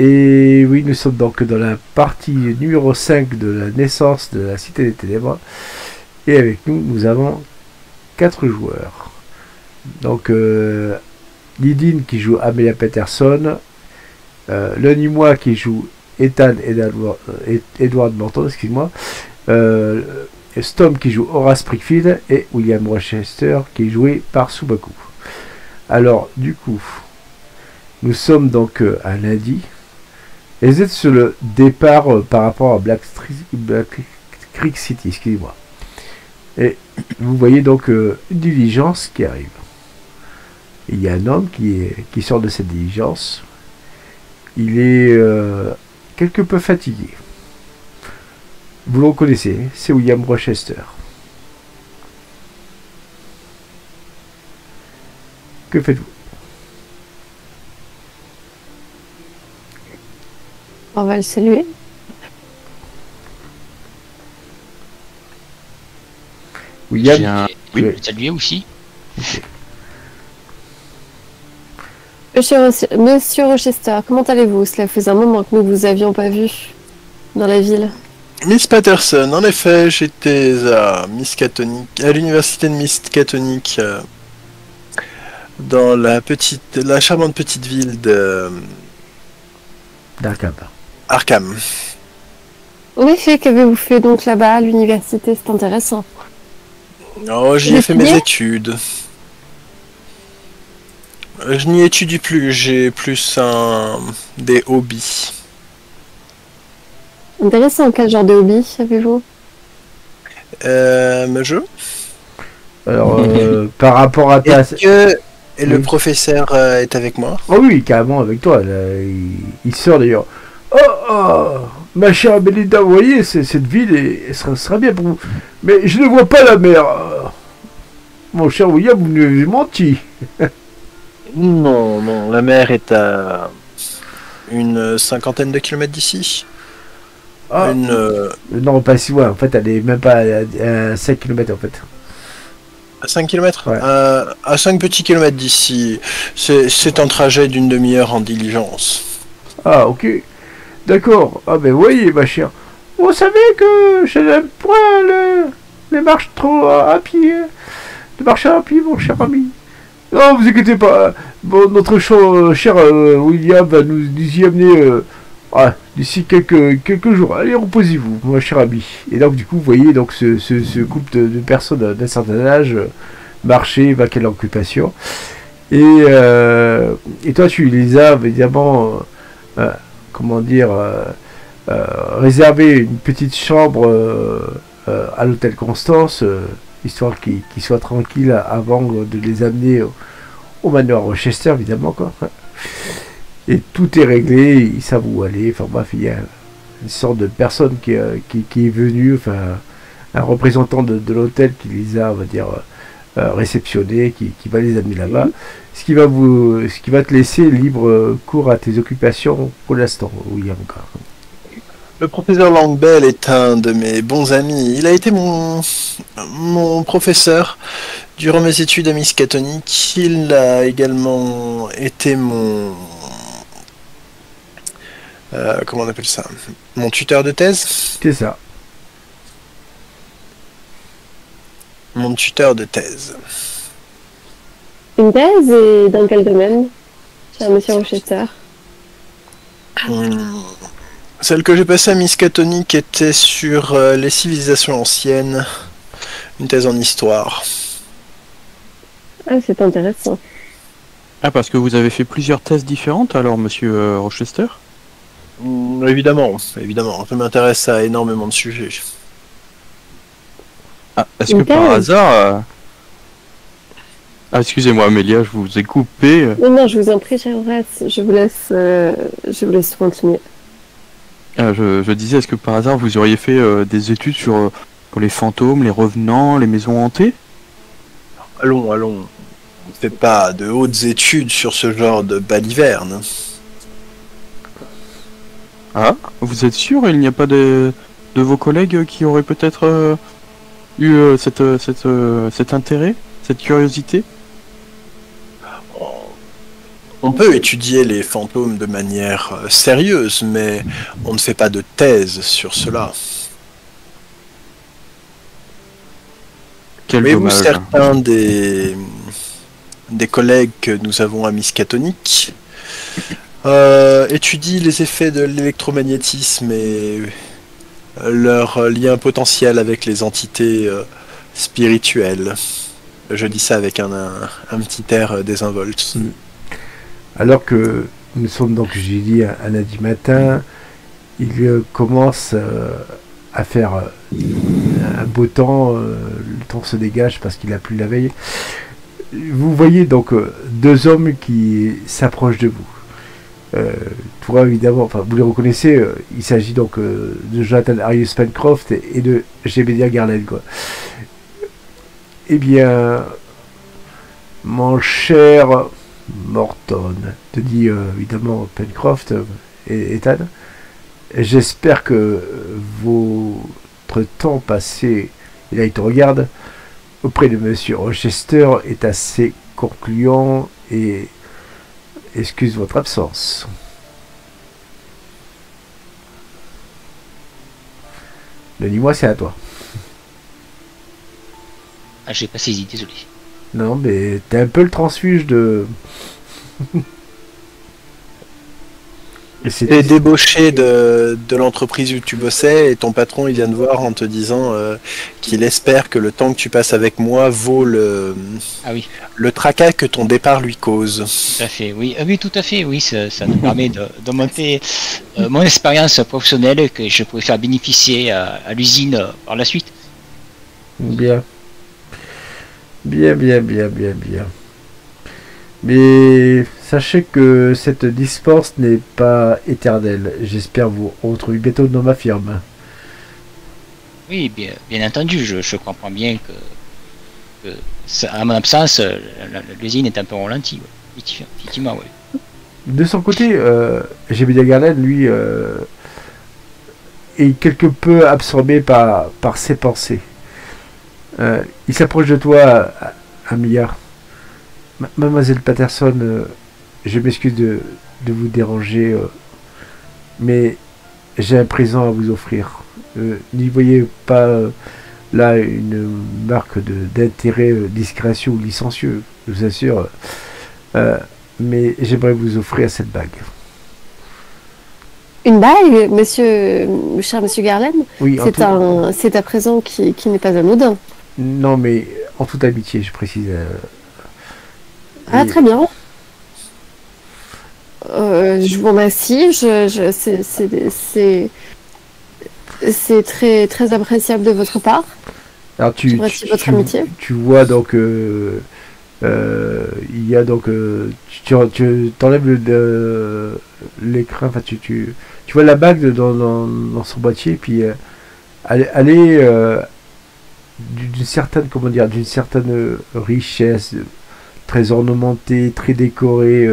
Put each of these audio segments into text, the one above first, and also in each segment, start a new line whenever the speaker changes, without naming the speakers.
Et oui, nous sommes donc dans la partie numéro 5 de la naissance de la Cité des Ténèbres. Et avec nous, nous avons 4 joueurs. Donc, Lidine qui joue Amelia Peterson, Lenny Moi qui joue Ethan Edward Morton, excuse-moi, Storm qui joue Horace Springfield et William Rochester qui est joué par Subaku. Alors, du coup, nous sommes donc à lundi. Et vous êtes sur le départ par rapport à Black Creek City, excusez-moi. Et vous voyez donc une diligence qui arrive. Il y a un homme qui sort de cette diligence. Il est quelque peu fatigué. Vous le reconnaissez, c'est William Rochester. Que faites-vous?
On va le saluer.
William,
oui, saluer aussi.
Okay.
Monsieur Rochester, comment allez-vous? Cela faisait un moment que nous ne vous avions pas vu dans la ville.
Miss Patterson, en effet, j'étais à l'université de Miskatonic, dans la charmante petite ville de
d'Arkham.
Arkham.
En effet, qu'avez-vous fait donc là-bas à l'université? C'est intéressant.
Oh, j'y ai fait mes études. Je n'y étudie plus, j'ai plus des hobbies.
Intéressant, quel genre de hobby avez-vous?
Mes jeux.
Alors, par rapport à ta...
Est-ce que le professeur est avec moi?
Oh oui, carrément avec toi. Là, il sort d'ailleurs. Oh, ma chère Belinda, vous voyez, cette ville sera bien pour vous. Mais je ne vois pas la mer. Mon cher William, vous nous avez menti.
Non, la mer est à une 50aine de kilomètres d'ici.
Ah, non, pas si loin. En fait, elle est même pas à 5 km en fait.
À 5 km,
ouais.
À 5 petits kilomètres d'ici. C'est un trajet d'une demi-heure en diligence.
Ah, ok. D'accord. Ah, ben, vous voyez, ma chère. Vous savez que je n'aime point les marches trop à pied. De marcher à pied, mon cher ami. Non, vous inquiétez pas. Bon, notre cher William va nous y amener d'ici quelques jours. Allez, reposez-vous, mon cher ami. Et donc, du coup, vous voyez donc ce couple de personnes d'un certain âge marcher, vaquer leur occupation. Et toi, tu les as évidemment, réservé une petite chambre à l'hôtel Constance, histoire qu'ils soient tranquilles avant de les amener au manoir Rochester, évidemment, quoi. Et tout est réglé, ils savent où aller. Enfin bref, il y a une sorte de personne qui est venue, enfin un représentant de l'hôtel qui les a, on va dire, réceptionnés, qui va les amener là-bas. Ce qui va te laisser libre cours à tes occupations pour l'instant, William.
Le professeur Langbell est un de mes bons amis. Il a été mon professeur durant mes études à Miskatonic. Il a également été mon... comment on appelle ça? Mon tuteur de thèse?
C'est ça.
Mon tuteur de thèse.
Une thèse et dans quel domaine, cher monsieur Rochester?
Celle que j'ai passée à Miskatonic était sur les civilisations anciennes, une thèse en histoire.
Ah, c'est intéressant.
Ah, parce que vous avez fait plusieurs thèses différentes alors, monsieur Rochester?
Évidemment, je m'intéresse à énormément de sujets.
Ah, est-ce que par hasard... Ah, excusez-moi Amélia, je vous ai coupé.
Non, je vous en prie, cher Horace, je vous laisse continuer.
Je disais, est-ce que par hasard vous auriez fait des études sur les fantômes, les revenants, les maisons hantées?
Allons, on ne fait pas de hautes études sur ce genre de baliverne.
Ah, vous êtes sûr? Il n'y a pas de vos collègues qui auraient peut-être eu cet intérêt, cette curiosité?
On peut étudier les fantômes de manière sérieuse, mais on ne fait pas de thèse sur cela.
Quel
Mais vous,
dommage.
certains des collègues que nous avons à Miskatonic étudient les effets de l'électromagnétisme et leur lien potentiel avec les entités spirituelles. Je dis ça avec un petit air désinvolte.
Alors que nous sommes donc, j'ai dit, un lundi matin, il commence à faire un beau temps, le temps se dégage parce qu'il a plu la veille. Vous voyez donc deux hommes qui s'approchent de vous. Toi, évidemment, enfin, vous les reconnaissez, il s'agit donc de Jonathan Arius Pencroft et de Jebedia Garland, quoi. Eh bien, mon cher Morton, te dit évidemment Pencroft et Ethan, j'espère que votre temps passé, et là il te regarde, auprès de Monsieur Rochester est assez concluant et excuse votre absence. Dis-moi, c'est à toi.
Ah, j'ai pas saisi, désolé.
Non, mais t'es un peu le transfuge de...
T'es débauché de l'entreprise où tu bossais et ton patron il vient te voir en te disant qu'il espère que le temps que tu passes avec moi vaut le tracas que ton départ lui cause.
Tout à fait, oui. Oui, tout à fait, oui. Ça nous permet d'augmenter mon expérience professionnelle que je pourrais faire bénéficier à l'usine par la suite.
Bien. Bien. Mais sachez que cette dispense n'est pas éternelle. J'espère vous retrouver bientôt dans ma firme.
Oui, bien entendu, je comprends bien que à mon absence, l'usine est un peu ralentie. Ouais. Effectivement, oui.
De son côté, Jebedia Garland, lui, est quelque peu absorbé par ses pensées. Il s'approche de toi, Amia. Mademoiselle Patterson, je m'excuse de vous déranger, mais j'ai un présent à vous offrir. N'y voyez pas là une marque d'intérêt, discrétion ou licencieux, je vous assure. Mais j'aimerais vous offrir cette bague.
Une bague, cher monsieur Garland?
Oui,
c'est un présent qui n'est pas anodin.
Non, mais en toute amitié, je précise.
Ah, très bien. Je vous remercie. C'est très, très appréciable de votre part.
Alors
j'apprécie votre amitié.
Tu vois donc, il y a donc, tu t'enlèves l'écran, enfin tu vois la bague dans son boîtier, puis elle est d'une certaine, comment dire, d'une certaine richesse, très ornementée, très décorée.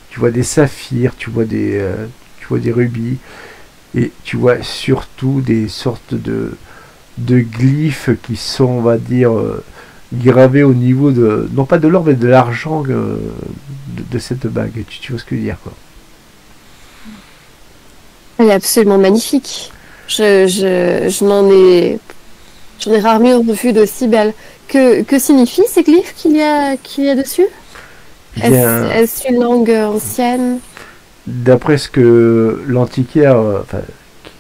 Tu vois des saphirs, tu vois des rubis, et tu vois surtout des sortes de glyphes qui sont, on va dire, gravés au niveau de, non pas de l'or, mais de l'argent de cette bague. Tu vois ce que je veux dire, quoi.
Elle est absolument magnifique. J'en ai rarement vu d'aussi belle. Que signifient ces glyphes qu'il y a dessus? Est-ce une langue ancienne?
D'après ce que l'antiquaire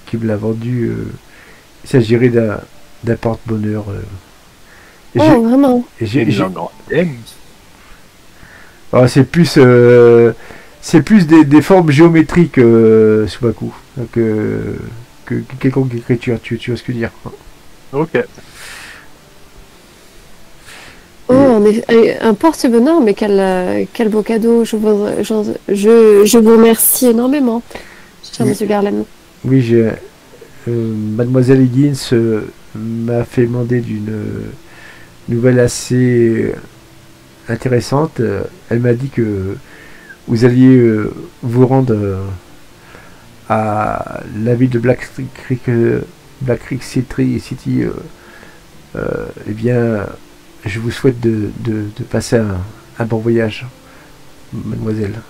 qui me l'a vendu, il s'agirait d'un porte-bonheur.
Oh, vraiment?
C'est plus des formes géométriques, Subaku, que quelconque écriture. Tu vois ce que je veux dire?
Ok.
Oh, un porte-bonheur, mais quel beau cadeau. Je vous remercie énormément, cher monsieur Garland.
Oui, Mademoiselle Higgins m'a fait demander d'une nouvelle assez intéressante. Elle m'a dit que vous alliez vous rendre à la ville de Black Creek City. Eh bien, je vous souhaite de passer un bon voyage, mademoiselle.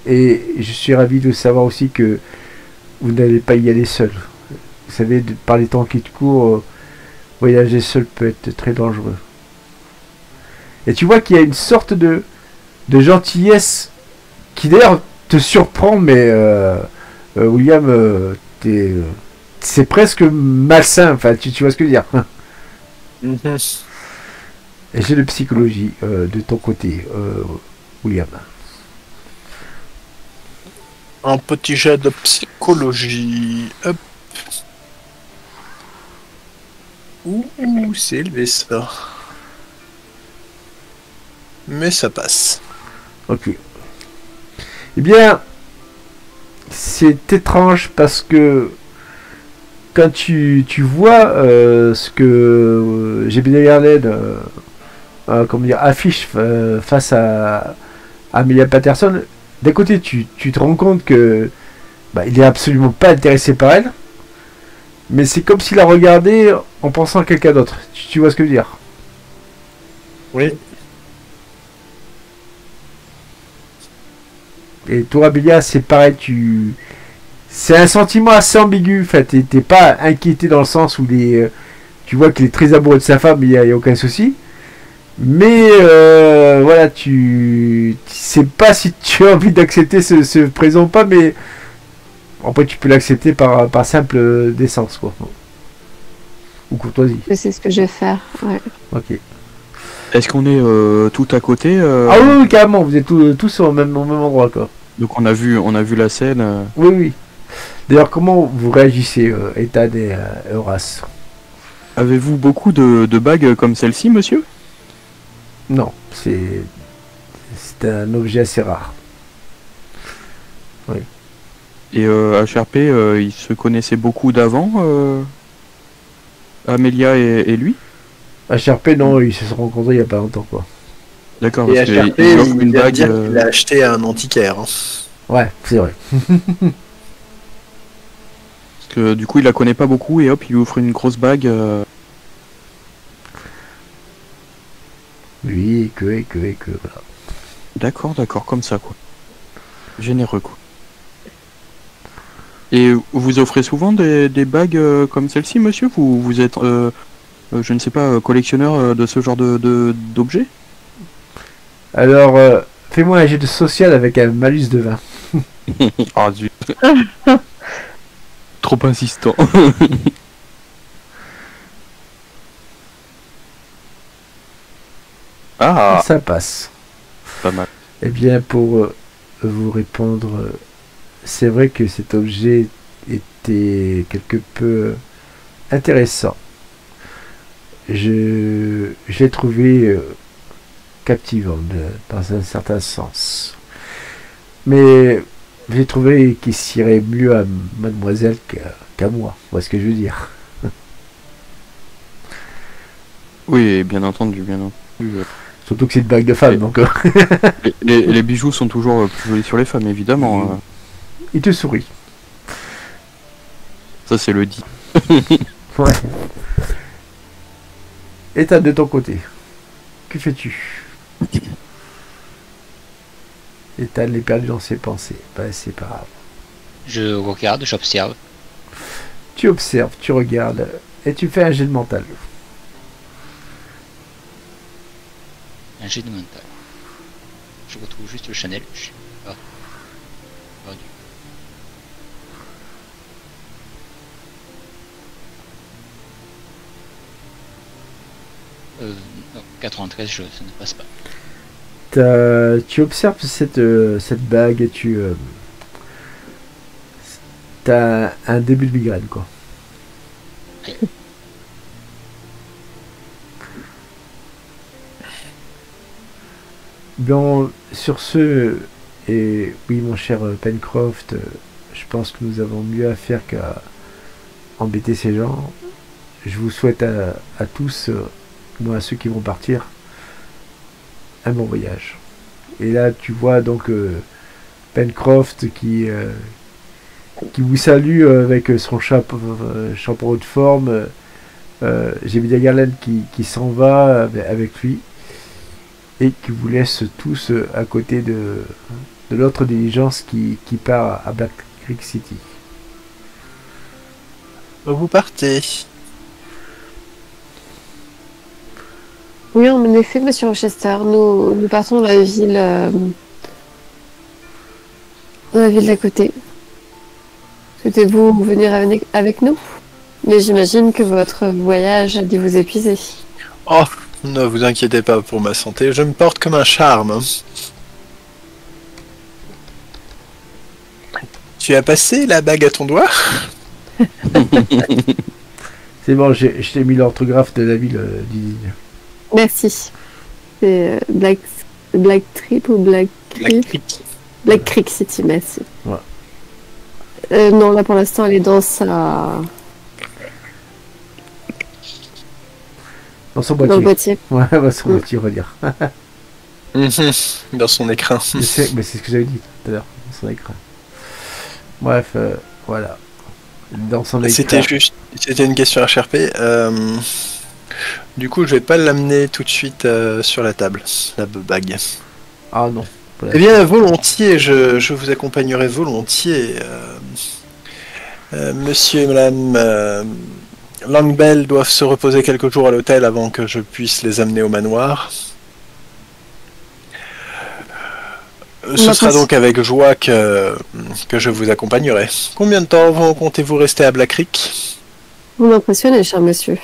Et je suis ravi de savoir aussi que vous n'allez pas y aller seul. Vous savez, par les temps qui courent, voyager seul peut être très dangereux. Et tu vois qu'il y a une sorte de gentillesse qui d'ailleurs te surprend, mais William, c'est presque malsain. Enfin, tu vois ce que je veux dire. Et j'ai de psychologie de ton côté, William.
Un petit jet de psychologie. Hop. Ouh, c'est élevé ça. Mais ça passe.
Ok. Eh bien, c'est étrange parce que quand tu vois ce que J.B. Garland comment dire, affiche face à Amelia Patterson, d'un côté tu te rends compte que il est absolument pas intéressé par elle, mais c'est comme s'il la regardait en pensant à quelqu'un d'autre. Tu vois ce que je veux dire?
Oui.
Et toi, Amelia, c'est pareil, c'est un sentiment assez ambigu. En fait, t'es pas inquiété dans le sens où tu vois qu'il est très amoureux de sa femme, il n'y a aucun souci. Mais voilà, tu sais pas si tu as envie d'accepter ce présent ou pas, mais après tu peux l'accepter par simple décence, quoi. Ou courtoisie.
C'est ce que je vais faire, ouais.
Ok.
Est-ce qu'on est tout à côté
Ah oui, carrément, vous êtes tous au même endroit, quoi.
Donc on a vu la scène.
Oui, oui. D'ailleurs, comment vous réagissez, Ethan et Horace?
Avez-vous beaucoup de bagues comme celle-ci, monsieur?
Non, c'est un objet assez rare. Oui.
Et HRP, ils se connaissaient beaucoup d'avant, Amelia et lui?
HRP, non, ils se sont rencontrés il y a pas longtemps, quoi.
D'accord,
Et
parce
HRP,
qu'il offre
il
une
vient de
bague.
dire qu'il a acheté à un antiquaire. Hein.
Ouais, c'est vrai.
Parce que du coup, il la connaît pas beaucoup et hop, il lui offre une grosse bague.
Oui, et que, voilà.
D'accord, comme ça, quoi. Généreux, quoi. Et vous offrez souvent des bagues comme celle-ci, monsieur? Vous êtes, je ne sais pas, collectionneur de ce genre d'objets?
Alors, fais-moi un jet de social avec un malus de 20.
Ah, zut. Trop insistant. Ah,
Ça passe.
pas mal.
Eh bien, pour vous répondre, c'est vrai que cet objet était quelque peu intéressant. Je l'ai trouvé captivant dans un certain sens. Mais j'ai trouvé qu'il s'irait mieux à mademoiselle qu'à moi. Vous voyez ce que je veux dire?
Oui, bien entendu, bien entendu.
Surtout que c'est une bague de femme, donc
Les bijoux sont toujours plus jolis sur les femmes, évidemment.
il te sourit.
Ça, c'est le dit.
Ouais. Et de ton côté, que fais-tu? Ethan est perdu dans ses pensées. Ben, c'est pas grave.
Je regarde, j'observe.
Tu observes, tu regardes, et tu fais un jet de mental.
Un jet de mental. Je retrouve juste le Chanel. Je suis perdu. Non, 93, ça ne passe pas.
Tu observes cette bague et tu as un début de migraine, quoi. Bon, sur ce, et oui, mon cher Pencroft, je pense que nous avons mieux à faire qu'à embêter ces gens. Je vous souhaite à tous, moi à ceux qui vont partir, un bon voyage. Et là, tu vois donc Pencroft qui vous salue avec son chapeau de forme. J.B. Garland qui s'en va avec lui et qui vous laisse tous à côté de l'autre diligence qui part à Black Creek City.
Vous partez.
Oui, en effet, monsieur Rochester, nous partons de la ville d'à côté. Souhaitez-vous venir avec nous? Mais j'imagine que votre voyage a dû vous épuiser.
Oh, ne vous inquiétez pas pour ma santé, je me porte comme un charme. Tu as passé la bague à ton doigt?
C'est bon, je t'ai mis l'orthographe de la ville d'Isigny.
Merci. C'est Black Trip ou Black Creek? Black Creek City, merci.
Ouais.
Non, là pour l'instant, elle est dans sa...
Dans son
Dans
boîtier.
le boîtier.
Ouais, dans son boîtier, on va dire.
Dans son écrin.
Mais c'est ce que j'avais dit tout à l'heure, dans son écran. Bref, voilà. Dans son écran.
C'était une question HRP. Du coup, je vais pas l'amener tout de suite sur la table, la bague.
Ah non.
Eh bien, volontiers, je vous accompagnerai volontiers. Monsieur et madame Langbell doivent se reposer quelques jours à l'hôtel avant que je puisse les amener au manoir. Ce sera donc avec joie que je vous accompagnerai. Combien de temps comptez-vous rester à Black Creek?
Vous m'impressionnez, cher monsieur.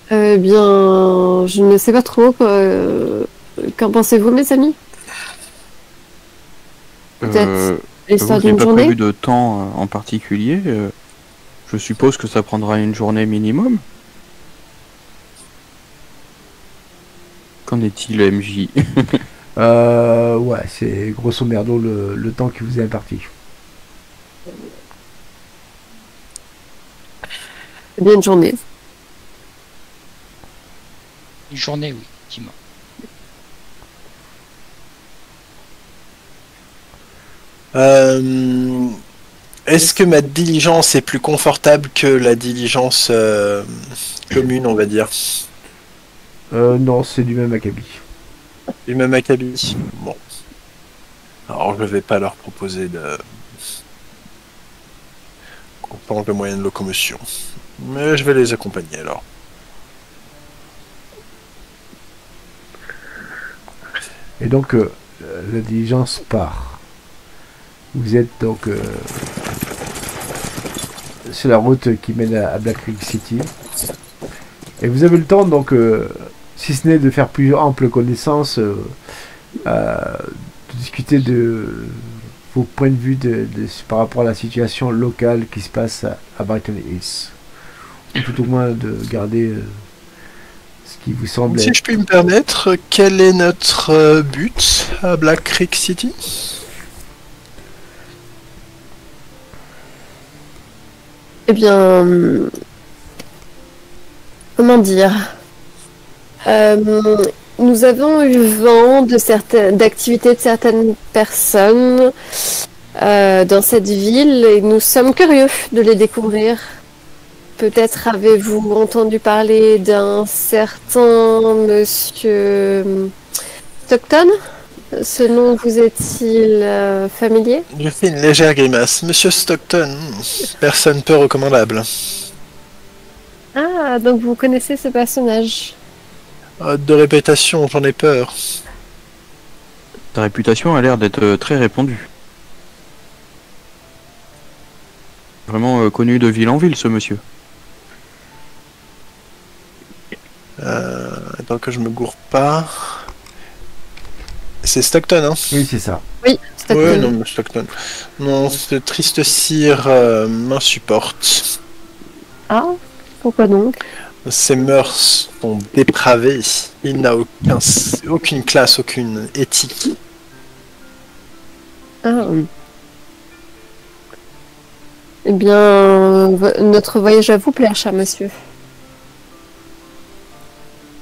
Eh bien, je ne sais pas trop. Qu'en pensez-vous, mes amis? Peut-être l'histoire
Vous n'avez
d'une
pas
journée?
prévu de temps en particulier. Je suppose que ça prendra une journée minimum. Qu'en est-il, MJ?
Ouais, c'est grosso merdo le temps qui vous est imparti.
C'est bien une journée.
Une journée, oui, effectivement.
Est-ce que ma diligence est plus confortable que la diligence commune, on va dire?
Non, c'est du même acabit.
Du même acabit. Bon. Alors, je vais pas leur proposer qu'on change de moyen de locomotion. Mais je vais les accompagner, alors.
Et donc, la diligence part. Vous êtes donc sur la route qui mène à Black Creek City. Et vous avez le temps, donc, si ce n'est de faire plus ample connaissance, de discuter de vos points de vue par rapport à la situation locale qui se passe à Brighton Hills. Ou tout au moins de garder ce qui vous semble
Si
être...
je puis me permettre, quel est notre but à Black Creek City?
Eh bien, comment dire? Nous avons eu vent d'activités de certaines personnes dans cette ville et nous sommes curieux de les découvrir. Peut-être avez-vous entendu parler d'un certain monsieur Stockton? Ce nom vous est-il familier?
Je fais une légère grimace. Monsieur Stockton, personne peu recommandable.
Ah, donc vous connaissez ce personnage.
De réputation, j'en ai peur.
Ta réputation a l'air d'être très répandue. Vraiment connu de ville en ville, ce monsieur.
Attends que je me gourre pas. C'est Stockton, hein?
Oui, c'est ça.
Oui, Stockton.
Ouais, non, mais Stockton. Non, ce triste cire m'insupporte.
Ah, pourquoi donc?
Ses mœurs sont dépravées. Il n'a aucune classe, aucune éthique.
Ah. Eh bien, notre voyage à vous plaire, cher monsieur.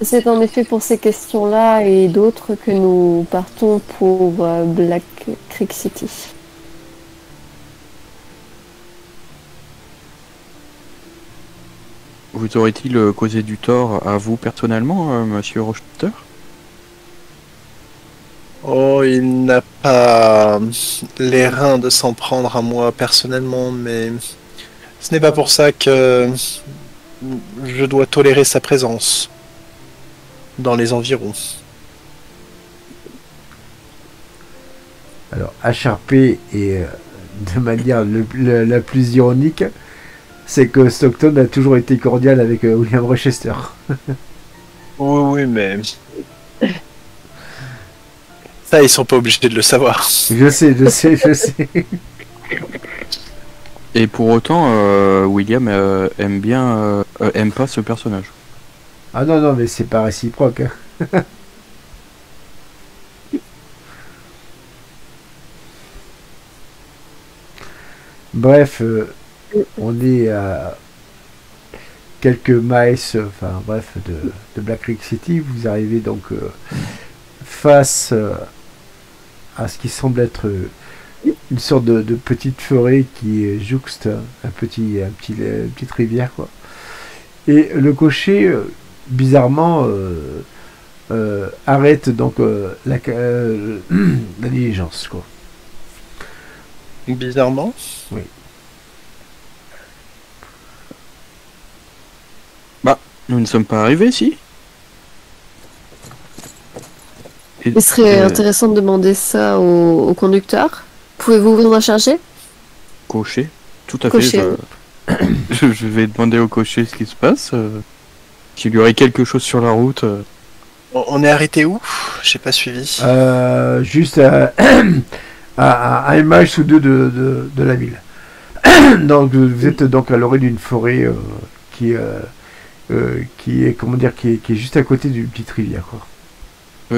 C'est en effet pour ces questions-là et d'autres que nous partons pour Black Creek City.
Vous aurait-il causé du tort à vous personnellement, monsieur Rochester?
Oh, il n'a pas les reins de s'en prendre à moi personnellement, mais ce n'est pas pour ça que je dois tolérer sa présence dans les environs.
Alors, Acharpé et de manière la plus ironique, c'est que Stockton a toujours été cordial avec William Rochester.
Oui, mais ça, ils sont pas obligés de le savoir.
Je sais.
Et pour autant, William aime pas ce personnage.
Ah non, mais c'est pas réciproque. Hein. Bref, on est à quelques miles, enfin bref, de Black Creek City. Vous arrivez donc face à ce qui semble être une sorte de petite forêt qui jouxte une petite rivière, quoi. Et le cocher, bizarrement, arrête donc la diligence, quoi.
Bizarrement.
Oui.
Nous ne sommes pas arrivés, si.
Il serait intéressant de demander ça au conducteur. Pouvez-vous vous en charger?
Cocher. Tout à
Cocher,
fait. Je vais demander au cocher ce qui se passe. Qu'il y aurait quelque chose sur la route.
On est arrêté où? J'ai pas suivi.
Juste à un mile ou deux de la ville. Donc vous êtes donc à l'orée d'une forêt qui est comment dire qui est juste à côté d'une petite rivière, quoi.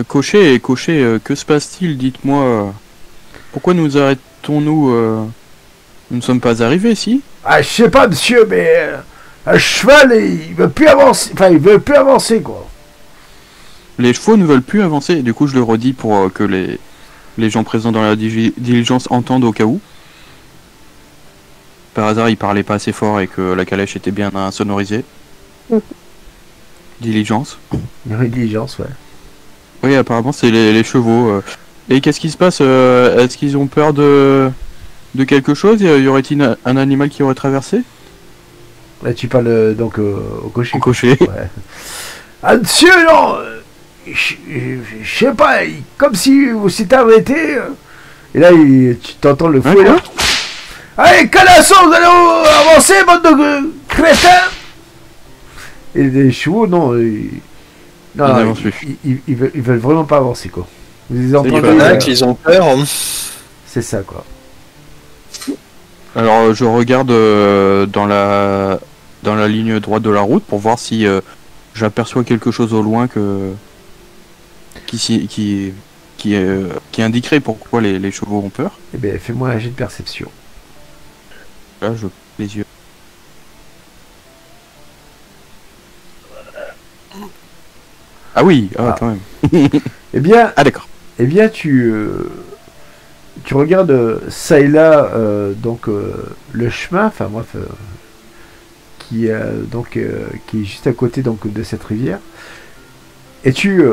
Cocher, que se passe-t-il? Dites-moi. Pourquoi nous arrêtons-nous Nous ne sommes pas arrivés, si?
Ah, je sais pas, monsieur, mais un cheval, il veut plus avancer. Enfin, il veut plus avancer, quoi.
Les chevaux ne veulent plus avancer. Du coup, je le redis pour que les gens présents dans la diligence entendent au cas où. Par hasard, il parlait pas assez fort et que la calèche était bien insonorisée. Diligence.
Une diligence, ouais.
Oui, apparemment, c'est les chevaux. Et qu'est-ce qui se passe? Est-ce qu'ils ont peur de quelque chose? Y aurait-il un animal qui aurait traversé?
Là, tu parles donc au cocher.
Au cocher.
Ouais. Ah, monsieur, non, je sais pas, comme si vous s'étiez arrêté. Et là, tu t'entends le fouet, là. Allez, canasson, vous allez avancer, bande de crétins! Et les chevaux, non, non, ils veulent vraiment pas avancer, quoi. Vous les entendez,
ils ont peur.
c'est ça, quoi.
Alors, je regarde dans la ligne droite de la route pour voir si j'aperçois quelque chose au loin qui indiquerait pourquoi les chevaux ont peur.
Eh bien, fais-moi un jet de perception.
Là, je les yeux. Ah oui, quand même.
Eh bien,
Ah d'accord.
eh bien, tu regardes ça et là, donc le chemin, enfin bref, qui est juste à côté donc de cette rivière, et tu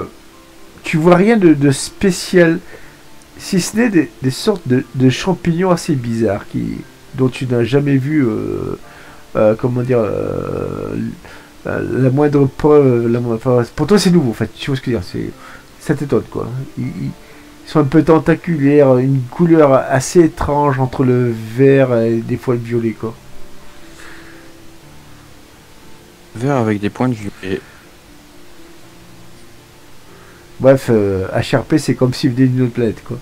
vois rien de spécial, si ce n'est des sortes de champignons assez bizarres dont tu n'as jamais vu, comment dire, la moindre preuve. Enfin, pour toi, c'est nouveau. En fait, tu vois ce que je veux dire. Ça t'étonne, quoi. Ils sont un peu tentaculaires, une couleur assez étrange entre le vert et des fois le violet, quoi.
Vert avec des points de vue.
Bref, HRP, c'est comme s'il venait d'une autre planète, quoi.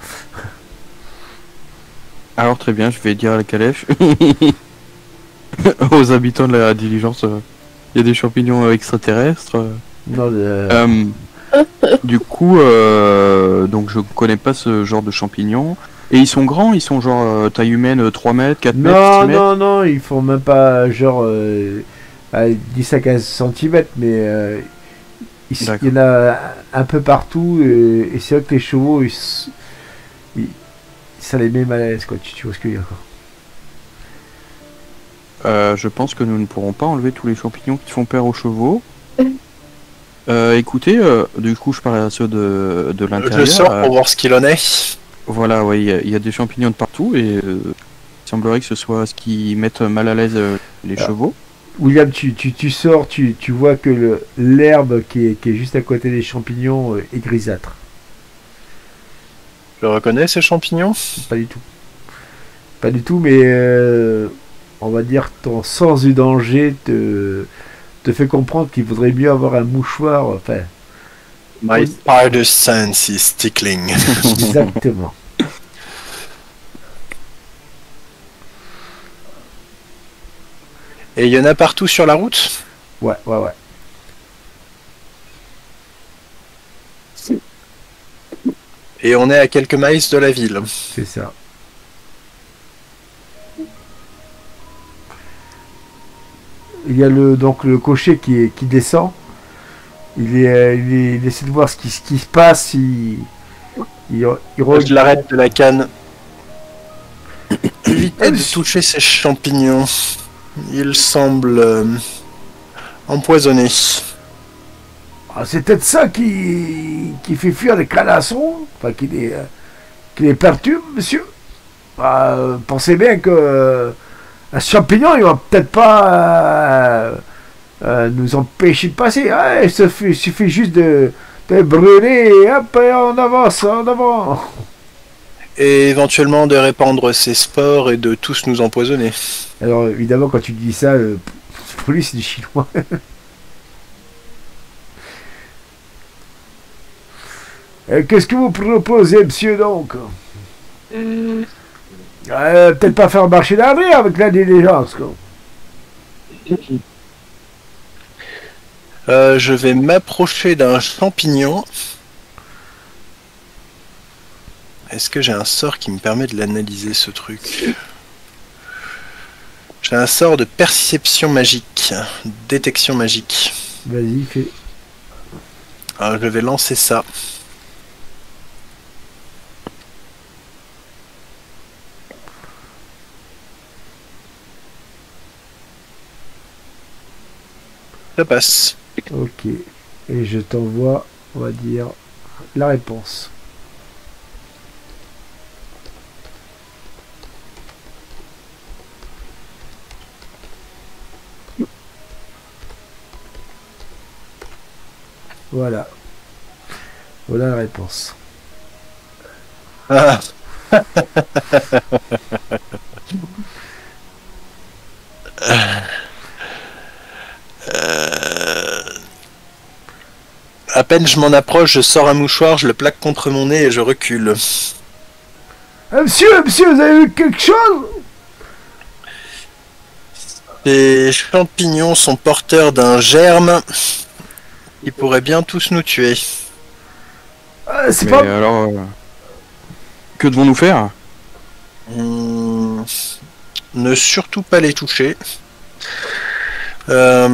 Alors très bien, je vais dire à la calèche. Aux habitants de la diligence, il y a des champignons extraterrestres.
Non,
du coup, donc je connais pas ce genre de champignons. Et ils sont grands, ils sont genre taille humaine 3 mètres, 4 mètres, 6 mètres.
Non, ils font même pas genre à 10 à 15 cm, mais il y en a un peu partout, et c'est vrai que les chevaux, ça les met mal à l'aise, quoi. Tu vois ce que je veux dire, quoi.
Je pense que nous ne pourrons pas enlever tous les champignons qui font peur aux chevaux. Écoutez, du coup, je parle à ceux de l'intérieur.
Je sors pour voir ce qu'il en est.
Voilà, ouais, il y a des champignons de partout et il semblerait que ce soit ce qui mette mal à l'aise les chevaux.
William, tu sors, tu vois que l'herbe qui est juste à côté des champignons est grisâtre.
Je reconnais ces champignons.
Pas du tout. Pas du tout, mais on va dire ton sens du danger te fait comprendre qu'il vaudrait mieux avoir un mouchoir. Enfin,
My spider sense is tickling.
exactement.
Et il y en a partout sur la route?
Ouais.
Et on est à quelques miles de la ville.
C'est ça. Il y a donc le cocher qui descend. Il essaie de voir ce qui se passe.
Je l'arrête de la canne. Évitez de toucher ces champignons. Ils semblent empoisonnés.
Ah, c'est peut-être ça qui fait fuir les canassons, enfin qui les perturbe, monsieur. Pensez bien que un champignon, il va peut-être pas nous empêcher de passer. Ah, il suffit juste de brûler et hop, et on avance, en avant.
Et éventuellement de répandre ces spores et de tous nous empoisonner.
Alors évidemment, quand tu dis ça, pour lui c'est du chinois. Qu'est-ce que vous proposez, monsieur, donc? Peut-être pas faire marcher l'arrière avec la diligence, quoi.
Je vais m'approcher d'un champignon. Est-ce que j'ai un sort qui me permet de l'analyser, ce truc? J'ai un sort de perception magique, détection magique.
Vas-y, fais.
Alors je vais lancer ça. Ça passe.
Ok. Et je t'envoie, on va dire, la réponse. Voilà. Voilà la réponse.
Ah. À peine je m'en approche, je sors un mouchoir, je le plaque contre mon nez et je recule.
Monsieur, vous avez vu quelque chose?
Les champignons sont porteurs d'un germe qui pourrait bien tous nous tuer.
C'est
Mais
pas...
alors, que devons-nous faire?
Ne surtout pas les toucher. À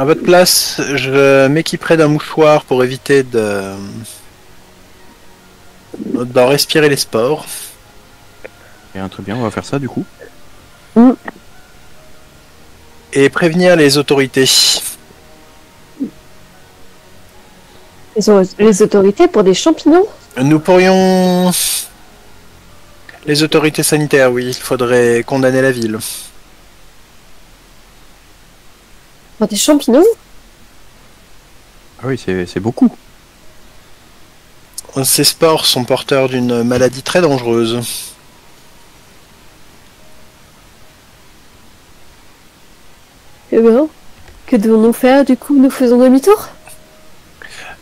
votre place, je m'équiperai d'un mouchoir pour éviter d'en respirer les spores.
Bien, très bien, on va faire ça du coup.
Et prévenir les autorités.
Les autorités pour des champignons?
Nous pourrions... Les autorités sanitaires, oui, il faudrait condamner la ville.
Pour des champignons?
Ah oui, c'est beaucoup.
Ces spores sont porteurs d'une maladie très dangereuse.
Eh bien, que devons-nous faire du coup? Nous faisons demi-tour?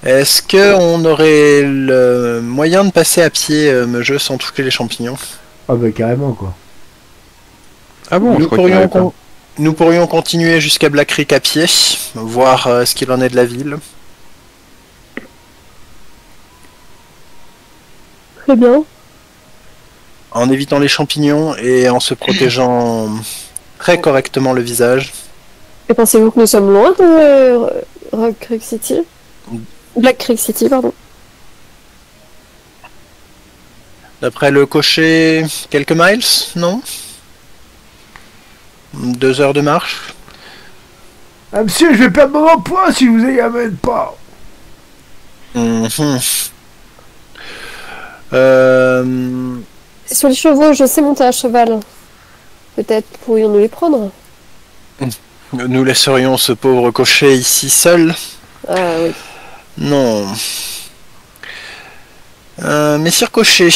Est-ce qu'on aurait le moyen de passer à pied me jeu sans toucher les champignons?
Ah bah carrément, quoi.
Ah bon, je crois qu'il y en avait pas.
Nous pourrions continuer jusqu'à Black Creek à pied, voir ce qu'il en est de la ville.
Très bien.
En évitant les champignons et en se protégeant très correctement le visage.
Et pensez-vous que nous sommes loin de Rock Creek City? Black Creek City, pardon.
D'après le cocher, quelques miles, non? 2 heures de marche.
Ah, monsieur, je vais perdre mon emploi si vous y amène pas.
Mhm.
Sur les chevaux, je sais monter à cheval. Peut-être pourrions-nous les prendre.
Nous laisserions ce pauvre cocher ici seul?
Ah oui.
Non. Messire Cocher,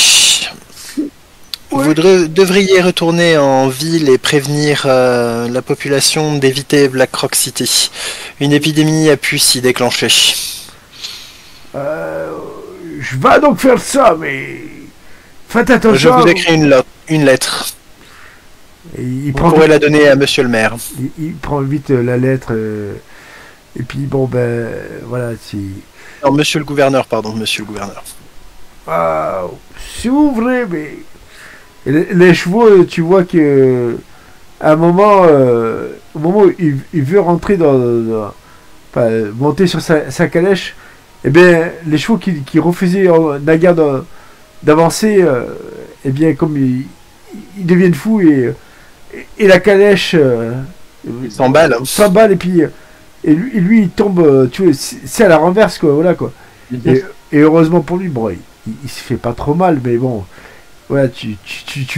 vous devriez retourner en ville et prévenir la population d'éviter Black Rock City. Une épidémie a pu s'y déclencher.
Je vais donc faire ça, mais faites
Je
attention.
vous écris une lettre.
Et il
Vous
prend
pourrez
vite,
la donner à monsieur le maire.
il prend vite la lettre. Et puis bon ben voilà, si.
Non, monsieur le gouverneur, pardon, monsieur le gouverneur.
Ah, si vous voulez, mais et les chevaux, tu vois que à un moment, au moment où il veut rentrer enfin, monter sur sa calèche, eh bien les chevaux qui refusaient naguère d'avancer, eh bien comme ils deviennent fous et la calèche
Il s'emballe.
s'emballe et puis et lui il tombe, tu vois, c'est à la renverse quoi, voilà quoi. Et heureusement pour lui, bon, il se fait pas trop mal, mais bon, voilà, tu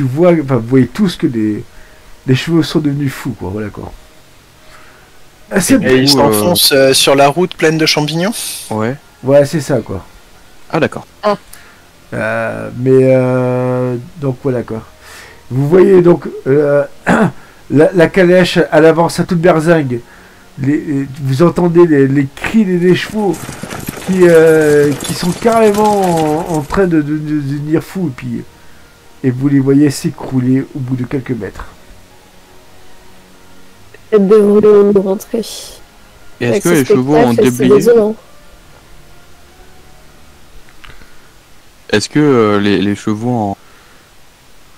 vois, enfin, vous voyez tous que les chevaux sont devenus fous, quoi, voilà quoi. Ah, c'est
Et il s'enfonce sur la route pleine de champignons.
Ouais.
ouais, c'est ça quoi.
Ah d'accord.
Donc voilà quoi. Vous voyez donc la calèche à l'avance à toute berzingue. Vous entendez les cris des chevaux qui sont carrément en train de devenir fous et vous les voyez s'écrouler au bout de quelques mètres.
Peut-être devrions-nous rentrer.
Et
Avec
est-ce que
ce
les chevaux ont
spectacle, c'est
déblayé?
désolant.
Est-ce que les chevaux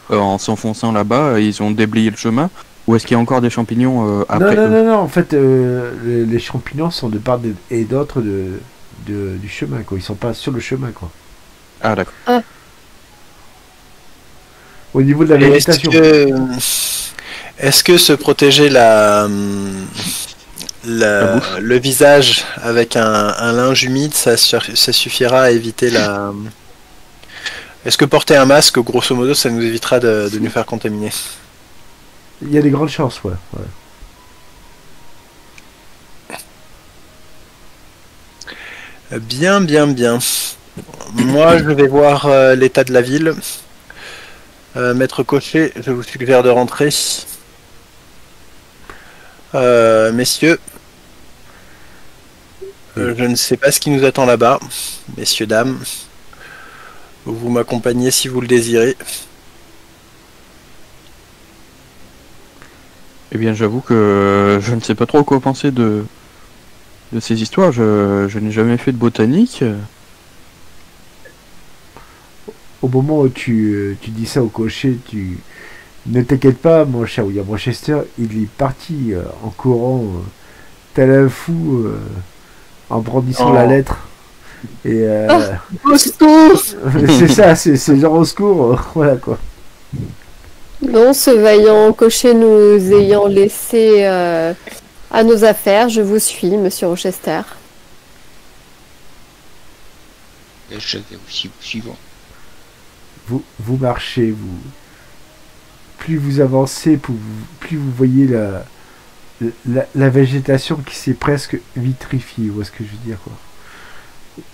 en s'enfonçant là-bas, ils ont déblayé le chemin? Ou est-ce qu'il y a encore des champignons après eux?
Non, en fait, les champignons sont de part et d'autre du chemin, quoi. Ils sont pas sur le chemin, quoi.
Ah d'accord.
Au niveau de la
Et
végétation.
Est-ce que se protéger le visage avec un linge humide, ça suffira à éviter la... Est-ce que porter un masque, grosso modo, ça nous évitera de nous faire contaminer?
Il y a des grandes chances, ouais.
Bien. Moi, je vais voir l'état de la ville. Maître Cocher, je vous suggère de rentrer. Messieurs, je ne sais pas ce qui nous attend là-bas. Messieurs, dames, vous m'accompagnez si vous le désirez.
Eh bien j'avoue que je ne sais pas trop quoi penser de ces histoires. Je n'ai jamais fait de botanique.
Au moment où tu dis ça au cocher, ne t'inquiète pas, mon cher William Rochester, il est parti en courant, tel un fou, en brandissant la lettre. Et
Au secours!
c'est ça, c'est genre au secours, voilà quoi.
Non, ce vaillant cocher nous ayant laissé à nos affaires, je vous suis, monsieur Rochester.
Je vais aussi vous suivre.
Vous marchez, plus vous avancez, plus vous voyez la végétation qui s'est presque vitrifiée, vous voyez ce que je veux dire quoi.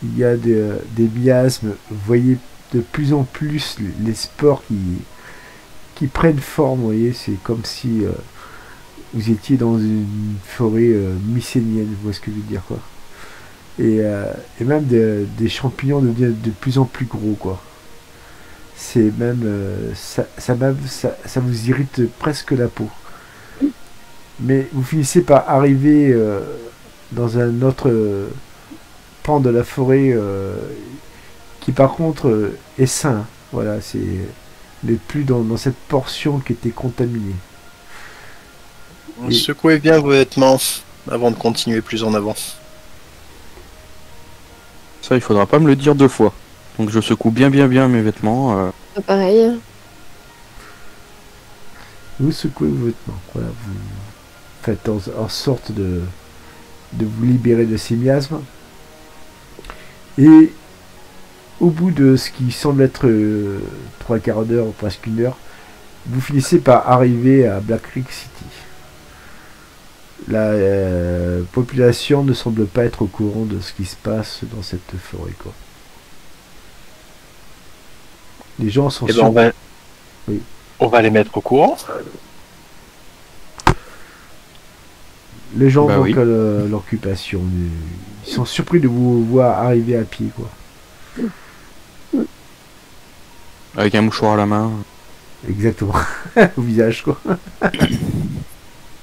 Il y a des miasmes, vous voyez de plus en plus les spores qui prennent forme, vous voyez, c'est comme si vous étiez dans une forêt mycénienne, vous voyez ce que je veux dire quoi. Et même des champignons deviennent de plus en plus gros quoi. C'est même ça vous irrite presque la peau. Mais vous finissez par arriver dans un autre pan de la forêt qui par contre est sain. Voilà, c'est n'est plus dans cette portion qui était contaminée.
Secouez bien vos vêtements avant de continuer plus en avant.
Ça, il faudra pas me le dire deux fois. Donc je secoue bien mes vêtements.
Pareil.
Vous secouez vos vêtements. Voilà, vous faites en sorte de de vous libérer de ces miasmes. Et au bout de ce qui semble être 3/4 d'heure ou presque 1 heure, vous finissez par arriver à Black Creek City. La population ne semble pas être au courant de ce qui se passe dans cette forêt, quoi. Les gens sont
Eh ben,
Oui.
on va les mettre au courant.
Les gens
Bah
donc
oui.
à l'occupation. Ils sont surpris de vous voir arriver à pied, quoi.
Avec un mouchoir à la main.
Exactement. Au visage, quoi.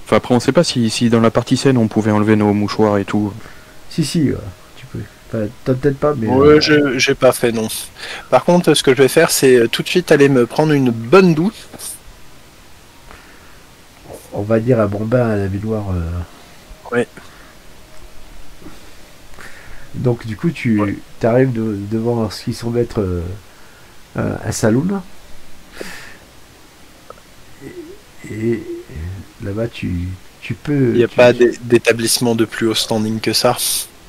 Enfin, après, on sait pas si dans la partie scène on pouvait enlever nos mouchoirs et tout.
Si, tu peux. Enfin, t'as peut-être pas, mais...
Ouais, j'ai pas fait, non. Par contre, ce que je vais faire, c'est tout de suite aller me prendre une bonne douche.
on va dire un bon bain à la baignoire.
Ouais.
Donc du coup, tu arrives devant ce qui semble être un saloon. Et là-bas, tu peux...
Il n'y a pas d'établissement de plus haut standing que ça.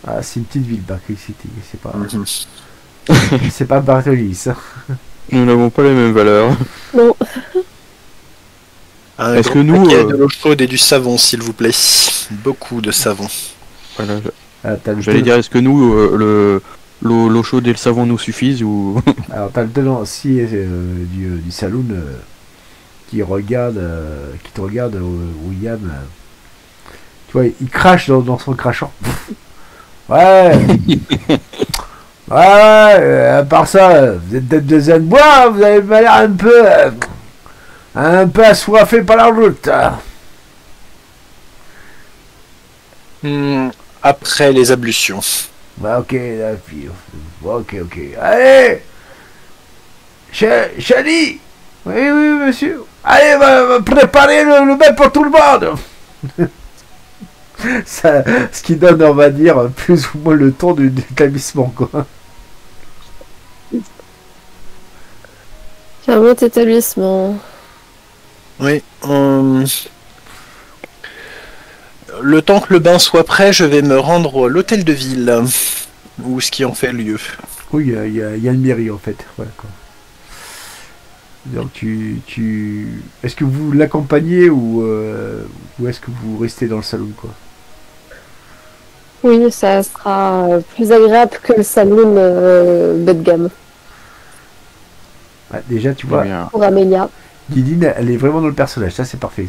Ah, c'est une petite ville, Barclay City. C'est pas...
Mhm.
c'est pas Barclay, ça.
Nous n'avons pas les mêmes valeurs.
Non.
Un
Est-ce
gros
que nous,
paquet de l'eau chaude et du savon, s'il vous plaît. Beaucoup de savon.
Voilà,
Ah, t'as le
j'allais dire, est-ce que nous, l'eau chaude et le savon nous suffisent ou...
Alors, t'as le tenancier du saloon qui te regarde, William. Tu vois, il crache dans son crachant. Ouais. Ouais, à part ça, vous êtes des besoin de bois, vous avez pas l'air un peu assoiffé par la route.
Après les ablutions.
Bah, ok, la fille. Ok. Allez, Chali. Oui, monsieur. Allez, va préparer le bain pour tout le monde. Ça, ce qui donne, on va dire, plus ou moins le ton de l'établissement, quoi.
Un bon établissement.
Oui. Le temps que le bain soit prêt, je vais me rendre à l'hôtel de ville. Ou ce qui en fait lieu.
Oui, il y a une mairie, en fait. Voilà, quoi. Donc, est-ce que vous l'accompagnez ou est-ce que vous restez dans le salon, quoi?
Oui, ça sera plus agréable que le saloon bas de gamme
Bah, déjà, tu vois,
Bien.
pour Amélia.
Guidine, elle est vraiment dans le personnage. Ça, c'est parfait.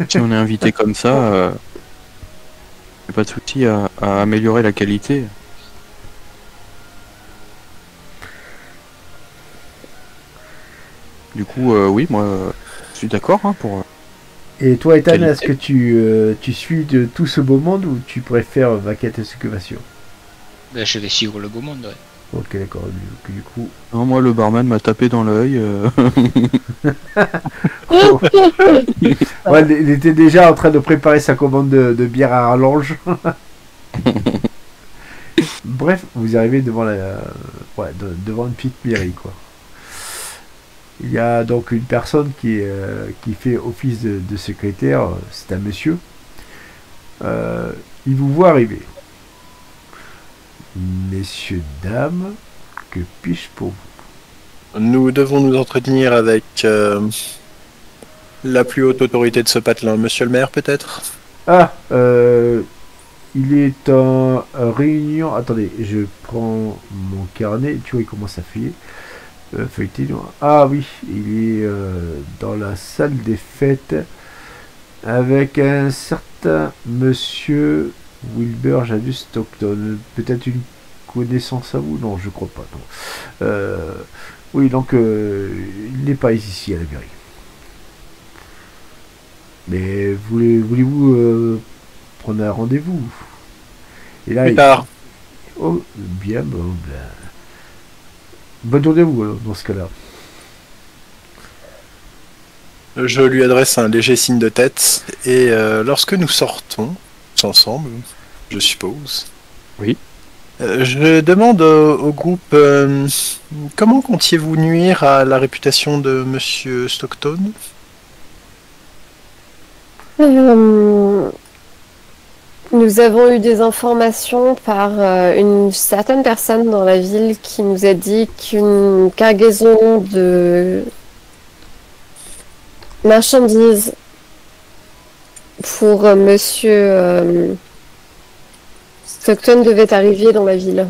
Si on est invité comme ça, y a pas de souci à améliorer la qualité. Du coup, oui, moi, je suis d'accord hein, pour...
Et toi, Ethan,
Qualité.
est-ce que tu suis de tout ce beau monde ou tu préfères Vaquette et Excavation?
Ben, je vais suivre le beau monde, ouais.
Ok, d'accord. Du coup...
Non, moi, le barman m'a tapé dans l'œil.
Ouais, il était déjà en train de préparer sa commande de bière à rallonge. Bref, vous arrivez devant devant une petite mairie, quoi. Il y a donc une personne qui fait office de secrétaire. C'est un monsieur. Il vous voit arriver. Messieurs, dames, que puis-je pour vous?
Nous devons nous entretenir avec la plus haute autorité de ce patelin. Monsieur le maire, peut-être?
Ah, il est en réunion. Attendez, je prends mon carnet. Tu vois, il commence à fouiller. Feuilleter. Ah oui, il est dans la salle des fêtes avec un certain monsieur Wilbur Janus Stockton. Peut-être une connaissance à vous? Non, je crois pas. Non. Oui, donc il n'est pas ici à la mairie. Mais voulez-vous prendre un rendez-vous? Et là,
Plus tard.
Oh, bien, bon, ben... Bonne journée à vous, alors, dans ce cas-là.
Je lui adresse un léger signe de tête et lorsque nous sortons ensemble, je suppose.
Oui.
Je demande au groupe comment comptiez-vous nuire à la réputation de Monsieur Stockton?
Nous avons eu des informations par une certaine personne dans la ville qui nous a dit qu'une cargaison de marchandises pour Monsieur Stockton devait arriver dans la ville.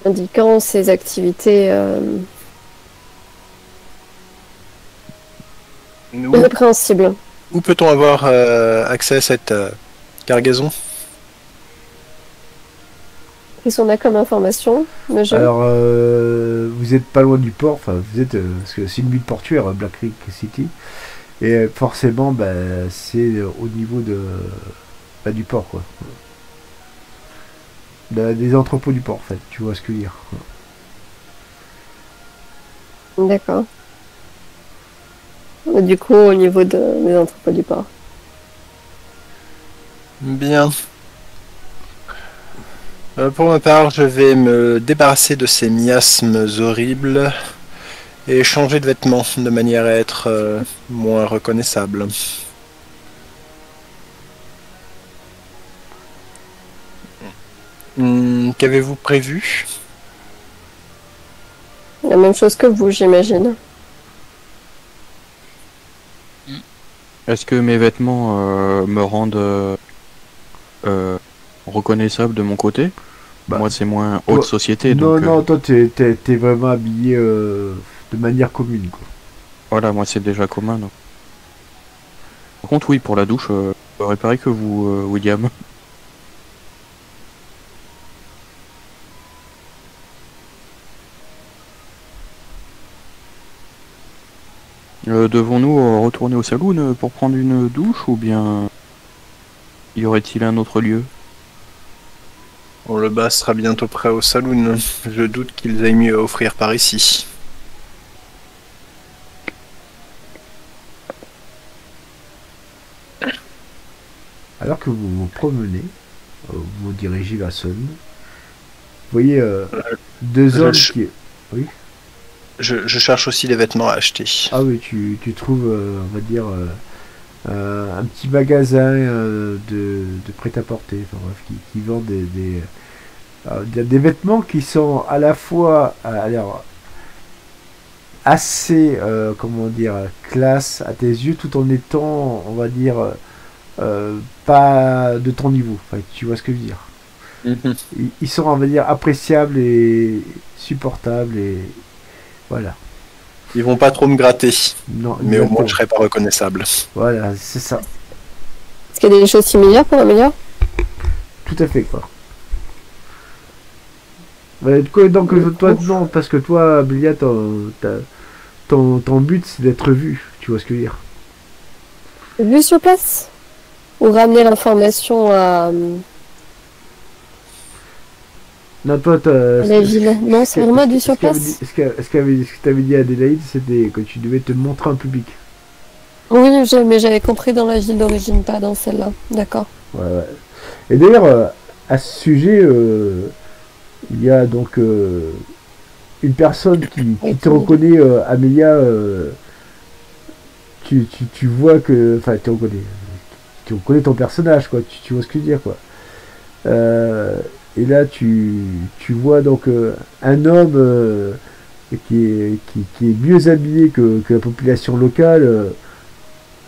Indiquant ses activités répréhensibles.
Où peut-on avoir accès à cette cargaison?
Qu'est-ce qu'on a comme information, monsieur?
Alors, vous êtes pas loin du port, enfin, vous êtes, parce que c'est une ville portuaire, Black Creek City, et forcément, bah, c'est au niveau du port, quoi. Des entrepôts du port, en fait, tu vois ce que je veux dire.
D'accord. Du coup, au niveau des entrepôts du port.
Bien. Pour ma part, je vais me débarrasser de ces miasmes horribles et changer de vêtements de manière à être moins reconnaissable. Qu'avez-vous prévu?
La même chose que vous, j'imagine.
Est-ce que mes vêtements me rendent reconnaissable de mon côté?
Bah,
moi, c'est moins haute société.
Non,
donc,
non, toi, t'es vraiment habillé de manière commune, quoi.
Voilà, moi, c'est déjà commun. Donc. Par contre, oui, pour la douche, j'aurais pareil que vous, William. Devons-nous retourner au saloon pour prendre une douche ou bien y aurait-il un autre lieu?
Bon, le bas sera bientôt prêt au saloon. Je doute qu'ils aient mieux à offrir par ici.
Alors que vous vous promenez, vous vous dirigez vers Sun, vous voyez deux hommes qui... Oui.
Je cherche aussi des vêtements à acheter.
Ah oui, tu trouves, on va dire, un petit magasin de prêt-à-porter, enfin bref, qui vend des vêtements qui sont à la fois alors, assez, comment dire, classe à tes yeux, tout en étant, on va dire, pas de ton niveau. Enfin, tu vois ce que je veux dire. Ils sont, on va dire, appréciables et supportables et voilà.
Ils vont pas trop me gratter.
Non,
mais au moins je serai pas reconnaissable.
Voilà, c'est ça.
Est-ce qu'il y a des choses similaires pour Amélia?
Tout à fait, quoi. Donc toi, non, parce que toi, Amélia, ton but, c'est d'être vu. Tu vois ce que je veux dire.
Vu sur place? Ou ramener l'information à...
Non, toi,
la ville. Non, c'est vraiment du sur place.
Ce que t'avais dit à Adélaïde, c'était que tu devais te montrer en public.
Oui, mais j'avais compris dans la ville d'origine, pas dans celle-là. D'accord.
Ouais. Et d'ailleurs, à ce sujet, il y a donc une personne qui te reconnaît, Amélia. Tu vois que... Enfin, tu reconnais ton personnage, quoi. Tu vois ce que je veux dire, quoi. Et là, tu vois donc un homme qui est mieux habillé que la population locale.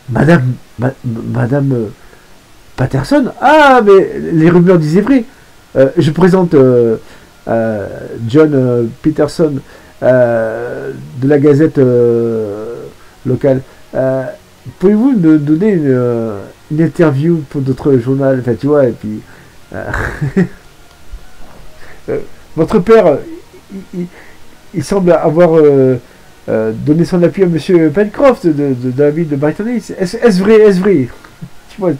Madame Patterson. Ah, mais les rumeurs disaient vrai. Je présente John Peterson de la Gazette locale. Pouvez-vous me donner une interview pour notre journal? Enfin, tu vois, et puis... votre père, il semble avoir donné son appui à Monsieur Pencroft de la ville de Brighton Hills. Est-ce vrai? Tu vois,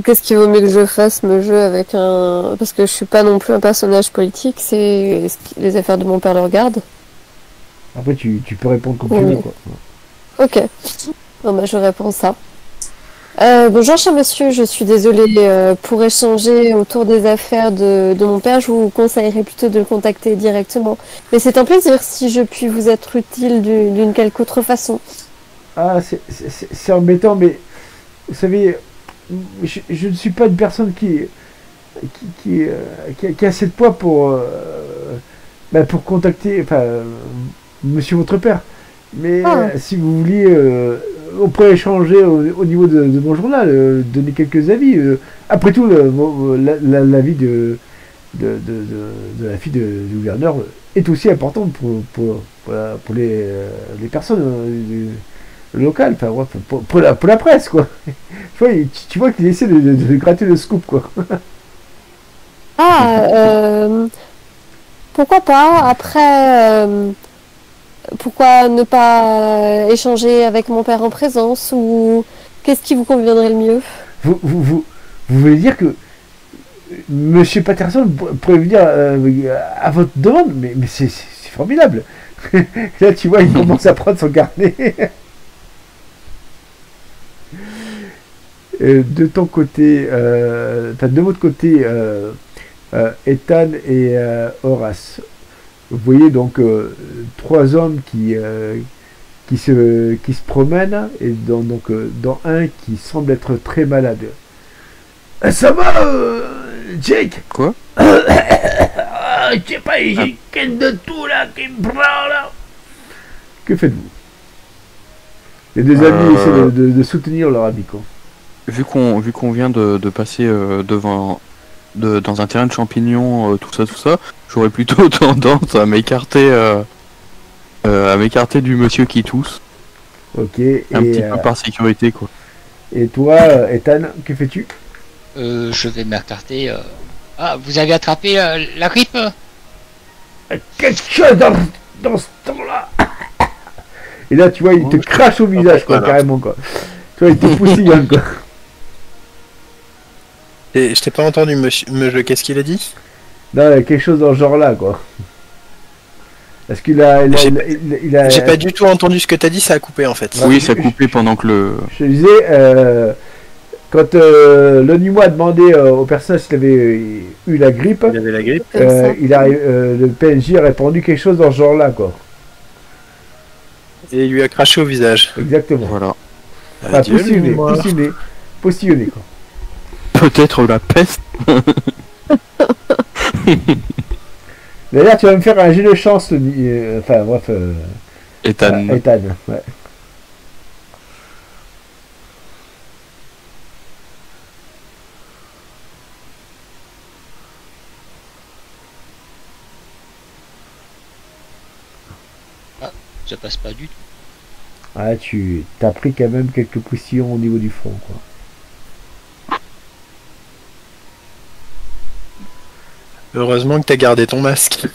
Qu'est-ce qu'il vaut mieux que je fasse, me jouer avec un... Parce que je suis pas non plus un personnage politique, c'est les affaires de mon père le regardent.
Après, tu peux répondre comme tu veux, quoi.
Ok. Bon, bah, je réponds ça. Bonjour cher monsieur, je suis désolée pour échanger autour des affaires de mon père, je vous conseillerais plutôt de le contacter directement. Mais c'est un plaisir si je puis vous être utile d'une quelque autre façon.
Ah, c'est embêtant, mais vous savez, je ne suis pas une personne qui a assez de poids pour contacter monsieur votre père. Mais si vous vouliez, on pourrait échanger au niveau de mon journal, donner quelques avis. Après tout, l'avis de la fille du gouverneur est aussi important pour les personnes locales, pour la presse, quoi. Tu vois qu'il essaie de gratter le scoop, quoi.
Pourquoi pas? Après, pourquoi ne pas échanger avec mon père en présence, ou qu'est-ce qui vous conviendrait le mieux?
Vous voulez dire que Monsieur Patterson pourrait venir à votre demande? Mais c'est formidable. Là, tu vois, il commence à prendre son carnet. De ton côté, de votre côté, Ethan et Horace, vous voyez donc trois hommes qui se promènent, et dans un qui semble être très malade. Ça va, Jake?
Quoi?
Je sais pas, j'ai qu'une de tout là qui me prend là. Que faites-vous? Les deux amis essaient de soutenir leur ami, quoi.
Vu qu'on vient de passer dans un terrain de champignons, tout ça, j'aurais plutôt tendance à m'écarter du monsieur qui tousse.
Ok.
Un petit peu par sécurité, quoi.
Et toi, Ethan, que fais-tu?
Je vais m'écarter. Ah, vous avez attrapé la grippe?
Quelque chose dans ce temps-là. Et là, tu vois, il te crache au visage, quoi, carrément, quoi. Tu vois, il te poussillonne, quoi.
Et je t'ai pas entendu, monsieur, qu'est-ce qu'il a dit?
Non, quelque chose dans ce genre-là, quoi. Parce qu'il a...
J'ai pas du tout entendu ce que t'as dit, ça a coupé, en fait.
Oui, ça a coupé pendant que le...
Je disais, quand l'Onimo a demandé au personnage s'il avait eu la grippe,
Il avait la grippe.
le PNJ a répondu quelque chose dans ce genre-là, quoi.
Et il lui a craché au visage.
Exactement.
Voilà.
Enfin, postillonné, quoi.
Peut-être la peste.
D'ailleurs, tu vas me faire un jet de chance,
Ethan.
Ethan, ouais.
Ça passe pas du tout.
Ah, tu as pris quand même quelques poussillons au niveau du front, quoi.
Heureusement que t'as gardé ton masque.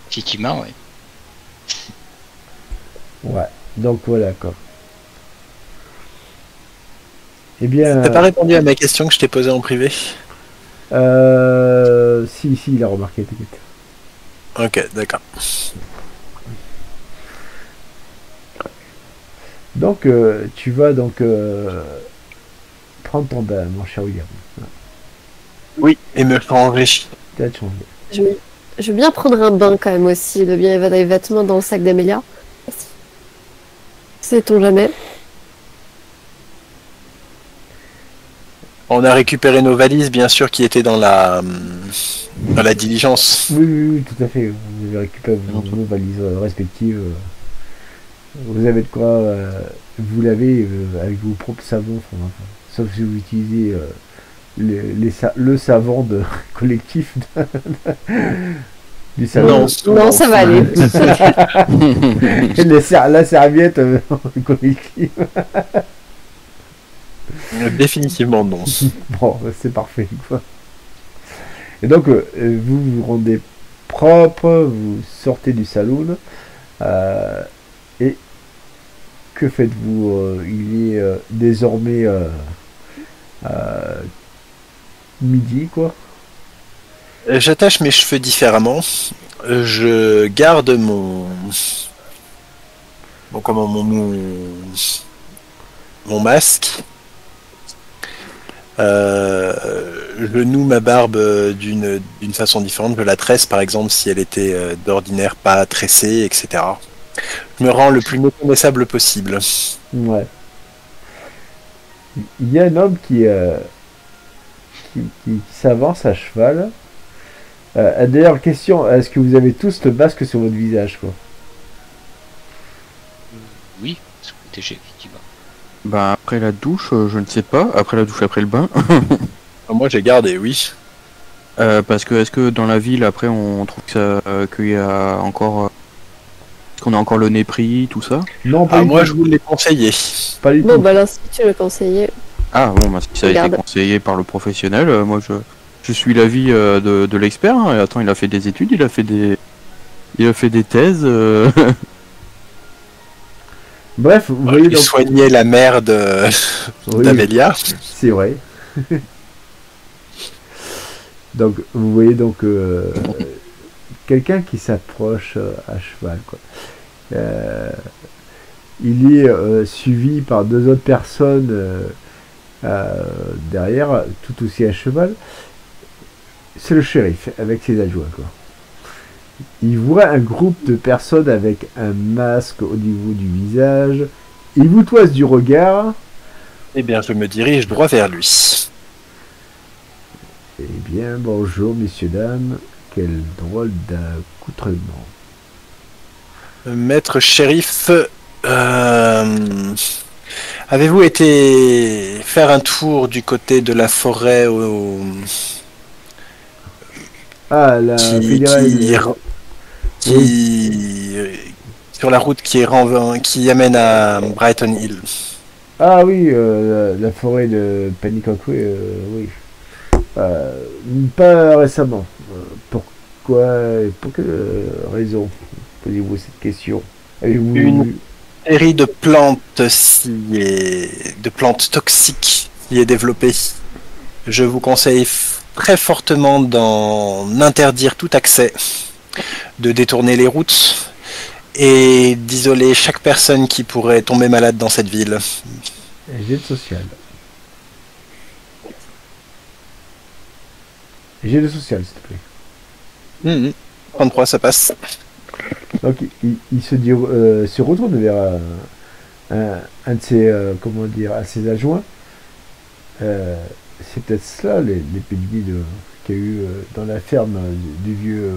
Effectivement, ouais.
Ouais, donc voilà, quoi. Eh bien...
T'as pas répondu à ma question que je t'ai posée en privé?
Si, il a remarqué, t'inquiète.
Ok, d'accord.
Donc, tu vas donc prendre ton bain, mon cher William.
Oui, et me changer.
Tu vas te changer.
Je veux bien prendre un bain quand même aussi, de bien évader les vêtements dans le sac d'Amélia. Sait-on jamais?
On a récupéré nos valises, bien sûr, qui étaient dans la diligence.
Oui, tout à fait. Vous avez récupéré vos valises respectives. Vous avez de quoi vous laver avec vos propres savons, sauf si vous utilisez le savon collectif du savon.
Non, ça va aller.
La serviette collective.
Définitivement non.
Bon, c'est parfait, quoi. Et donc, vous vous rendez propre, vous sortez du saloon, et que faites-vous? Il est désormais midi, quoi.
J'attache mes cheveux différemment. Je garde mon masque. Je noue ma barbe d'une façon différente. Je la tresse, par exemple, si elle était d'ordinaire pas tressée, etc. Je me rends le plus méconnaissable possible.
Ouais. Il y a un homme qui s'avance à cheval. D'ailleurs, question, est-ce que vous avez tous le masque sur votre visage, quoi?
Oui, se protéger, effectivement.
Bah après la douche, je ne sais pas. Après la douche, après le bain.
Moi, j'ai gardé, oui.
Parce que est-ce que dans la ville, après, on trouve que qu'il y a encore... qu'on a encore le nez pris, tout ça?
Non, pas
Ah,
du
moi,
tout.
je vous l'ai conseillé.
Pas du
Bon,
tout.
bah l'Institut le conseillait.
Ah bon, bah, si ça a été
Regarde.
conseillé par le professionnel, moi je suis l'avis de l'expert. Hein. Et attends, il a fait des études, il a fait des thèses.
Bref, vous voyez
Il
donc...
soignait la mère
Oui,
d'Amélia.
c'est vrai. Donc, vous voyez donc quelqu'un qui s'approche à cheval, quoi. Il est suivi par deux autres personnes derrière, tout aussi à cheval. C'est le shérif avec ses adjoints, quoi. Il voit un groupe de personnes avec un masque au niveau du visage. Il vous toise du regard.
Eh bien, je me dirige droit vers lui.
Eh bien, bonjour, messieurs, dames. Quel drôle d'accoutrement.
Maître shérif, avez-vous été faire un tour du côté de la forêt
Ah, la fédérale.
sur la route qui amène à Brighton Hill?
Ah oui, la forêt de Panic-Oak, oui. Pas récemment. Pourquoi et pour quelle raison posez-vous cette question? Avez-vous
Une série de plantes de plantes toxiques y est développée. Je vous conseille très fortement d'en interdire tout accès, de détourner les routes et d'isoler chaque personne qui pourrait tomber malade dans cette ville.
jet de social. Jet de social, s'il te plaît.
33, ça passe.
Donc il se retourne vers un de ses comment dire, à ses adjoints. C'est peut-être cela l'épidémie qu'il y a eu dans la ferme du vieux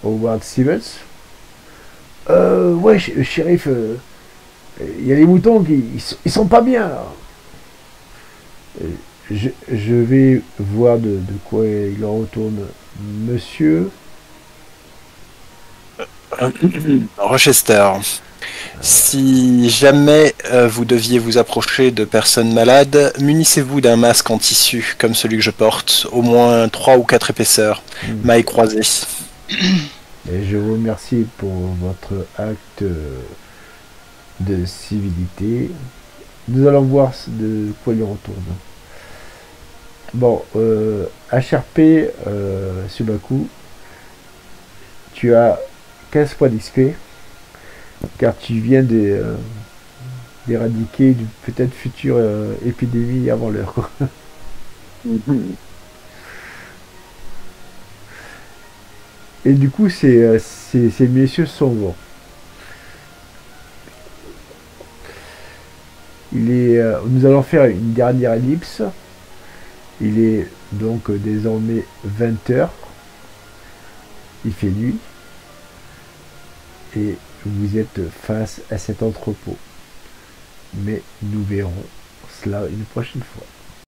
Howard Stevens. Ouais, shérif, il y a les moutons qui ils sont pas bien. Je vais voir de quoi il en retourne, monsieur.
Rochester, si jamais vous deviez vous approcher de personnes malades, munissez-vous d'un masque en tissu comme celui que je porte, au moins 3 ou 4 épaisseurs, mailles croisées.
Et je vous remercie pour votre acte de civilité. Nous allons voir de quoi il en retourne. Bon, HRP, Subaku, tu as 15 points d'XP, car tu viens d'éradiquer une peut-être future épidémie avant l'heure. Et du coup, ces messieurs sont bons. Nous allons faire une dernière ellipse. Il est donc désormais 20h. Il fait nuit. Et vous êtes face à cet entrepôt. Mais nous verrons cela une prochaine fois.